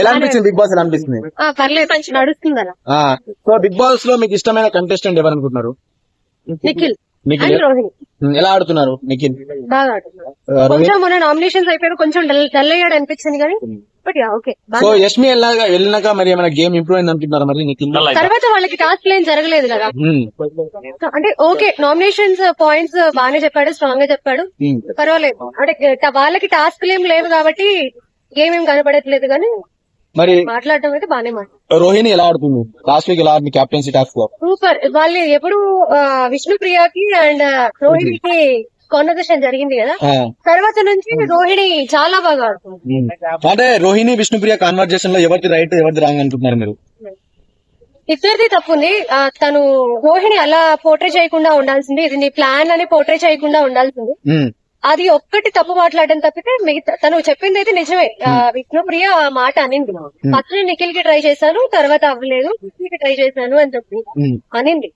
ఎలా అనిపించింది big boss? ఎలా అనిపిస్తుంది? పర్లేదు, నడుస్తుంది అలా. సో బిగ్ బాస్ లో మీకు ఇష్టమైన కంటెస్టెంట్ ఎవరు అనుకుంటున్నారు? నిఖిల్ నిఖిల్ అండ్ రోహిణి ఎలా ఆడుతున్నారు? నిఖిల్ బాగా ఆడుతున్నారు. కొంచెం మొన్న నామినేషన్స్ అయిపోయారు, కొంచెం డల్ అయ్యాడు అనిపించింది కానీ బట్ ఓకే. సో యష్మి వెళ్ళినాక మరి ఏమైనా గేమ్ ఇంప్రూవ్ అయింది అనుకుంటున్నారా మరి నిఖిల్? తర్వాత వాళ్ళకి టాస్క్ ఏం జరగలేదు కదా, అంటే ఓకే నామినేషన్స్ పాయింట్స్ బాగానే చెప్పాడు, స్ట్రాంగ్ గా చెప్పాడు, పర్వాలేదు. అంటే వాళ్ళకి టాస్క్ ఏం లేవు కాబట్టి గేమ్ ఏం కనపడట్లేదు కానీ మరి మాట్లాడటం అయితే బాగానే మాట్లాడు. రోహిణి ఎలా ఆడుతుంది? లాస్ట్ వీక్ ఎలా ఆడుతుంది కెప్టెన్సీ టాస్క్ లో? సూపర్. వాళ్ళు ఎప్పుడు విష్ణుప్రియకి అండ్ రోహిణికి కాన్వర్సేషన్ జరిగింది కదా, తర్వాత నుంచి రోహిణి చాలా బాగా ఆడుతుంది. అంటే రోహిణి విష్ణుప్రియ కాన్వర్జేషన్ లో ఎవరిది రైట్ ఎవరిది రాంగ్ అనుకుంటున్నారు మీరు? ఇద్దరిది తప్పుంది. తను రోహిణి అలా పోర్ట్రే చేయకుండా ఉండాల్సింది, ఇది నీ ప్లాన్ అని పోర్ట్రే చేయకుండా ఉండాల్సింది. అది ఒక్కటి తప్పు మాట్లాడడం తప్పితే మిగతా తను చెప్పింది అయితే నిజమే. విష్ణుప్రియ ఆ మాట అనింది, ఫస్ట్ నేను నిఖిల్ కి ట్రై చేశాను, తర్వాత అవ్వలేదు, నిఖిల్ కి ట్రై చేశాను అని చెప్పి అనింది.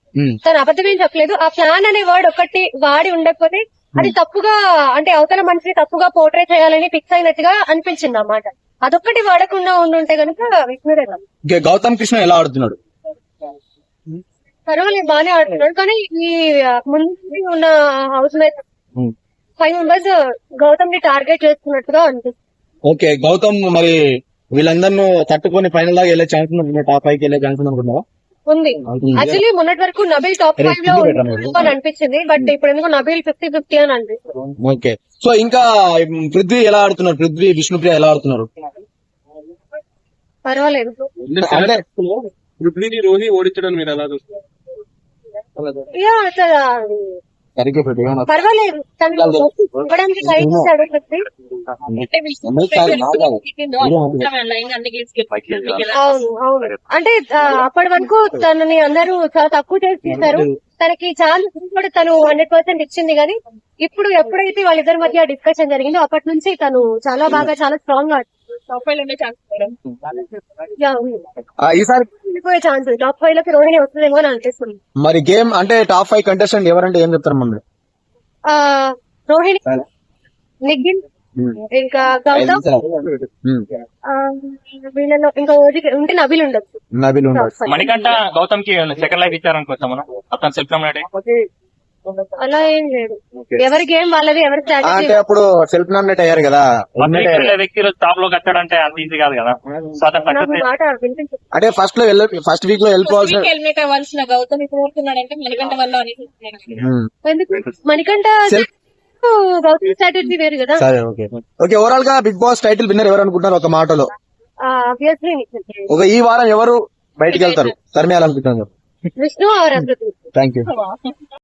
తను అబద్ధం ఏం చెప్పలేదు. ఆ ప్లాన్ అనే వర్డ్ ఒక్కటి వాడి ఉండకపోతే అది తప్పుగా, అంటే అవతల మనిషిని తప్పుగా పోర్ట్రే చేయాలని ఫిక్స్ అయినట్టుగా అనిపించింది అన్నమాట. అదొక్కటి వాడకుండా ఉండుంటే కనుక విష్ణుప్రియ. గౌతమ్ కృష్ణ ఎలా ఆడుతున్నాడు? పర్వాలేదు, బాగానే ఆడుతున్నాడు. కానీ ఈ ముందు ఉన్న హౌస్ మేట్ 5 మెంబర్స్ గౌతమ్ ని టార్గెట్ చేస్తున్నట్టుగా అనిపిస్తుంది. ఓకే, గౌతమ్ మరి వీళ్ళందరినీ తట్టుకొని ఫైనల్ దాకా వెళ్ళే ఛాన్స్ ఉంది, టాప్ 5 కి వెళ్ళే ఛాన్స్ అనుకున్నావా? ఉంది. యాక్చువల్లీ మొన్నటి వరకు నబీల్ టాప్ 5 లో అని అనిపించింది, బట్ ఇప్పుడు ఎందుకు నబీల్ 50-50 అని అనిపిస్తుంది. ఓకే, సో ఇంకా పృథ్వీ ఎలా ఆడుతున్నారు? పృథ్వీ విష్ణుప్రియ ఎలా ఆడుతున్నారు? పర్వాలేదు. అంటే పృథ్వీని రోహిణి ఓడించడం మీరు ఎలా చూస్తారు? పర్వాలేదు, తను ఇవ్వడానికి ట్రై చేశాడు పృథ్వీ. అవును అవును, అంటే అప్పటి వరకు తనని అందరూ చాలా తక్కువ చేసి తీశారు. తనకి ఛాన్స్ కూడా తను 100% ఇచ్చింది, కానీ ఇప్పుడు ఎప్పుడైతే వాళ్ళిద్దరి మధ్య డిస్కషన్ జరిగిందో అప్పటి నుంచి తను చాలా బాగా చాలా స్ట్రాంగ్ గా ఈసారి ఛాన్స్ టాప్ 5 లోకి రోహిణి వస్తుందేమో అని అనిపిస్తుంది. మరి గేమ్ అంటే టాప్ 5 కంటెస్టెంట్ ఎవరంటే ఏం చెప్తారు మమ్మల్ని? రోహిణి, నిఖిల్, ఇంకా గౌతమ్, వీళ్ళలో ఇంకా ఉంటే నబీల్ ఉండొచ్చు. నబీల్ ఉండొచ్చు. మణికంఠ గౌతమ్ కి సెకండ్ లైఫ్ ఇచ్చారనుకోవచ్చా మనం? అతను సెల్ఫ్ నామినేట్ అలా ఏం లేదు, ఎవరి గేమ్ వాళ్ళది, ఎవరి అంటే అప్పుడు సెల్ఫ్ నామినేట్ అయ్యారు కదా, వ్యక్తి టాప్ లోకి వచ్చాడంటే అంత ఈజీ కాదు కదా. సో అతను మాట వినిపించదు. అంటే ఫస్ట్ వీక్ లో వెళ్ళిపోవాల్సిన హెల్మెట్ అవ్వాల్సిన గౌతమ్ ఇప్పుడు కోరుతున్నాడంటే మణికంఠ వల్ల ఎందుకు మణికంఠ గౌతమ్ స్ట్రాటజీ వేరు కదా. సరే, ఓకే. ఓవరాల్ గా బిగ్ బాస్ టైటిల్ విన్నర్ ఎవరు అనుకుంటున్నారు ఒక మాటలో? ఆబ్వియస్లీ ఈ వారం ఎవరు బయటికి వెళ్తారు తరిమేయాలనుకుంటున్నారు? Vishnu or Prithvi. Thank you.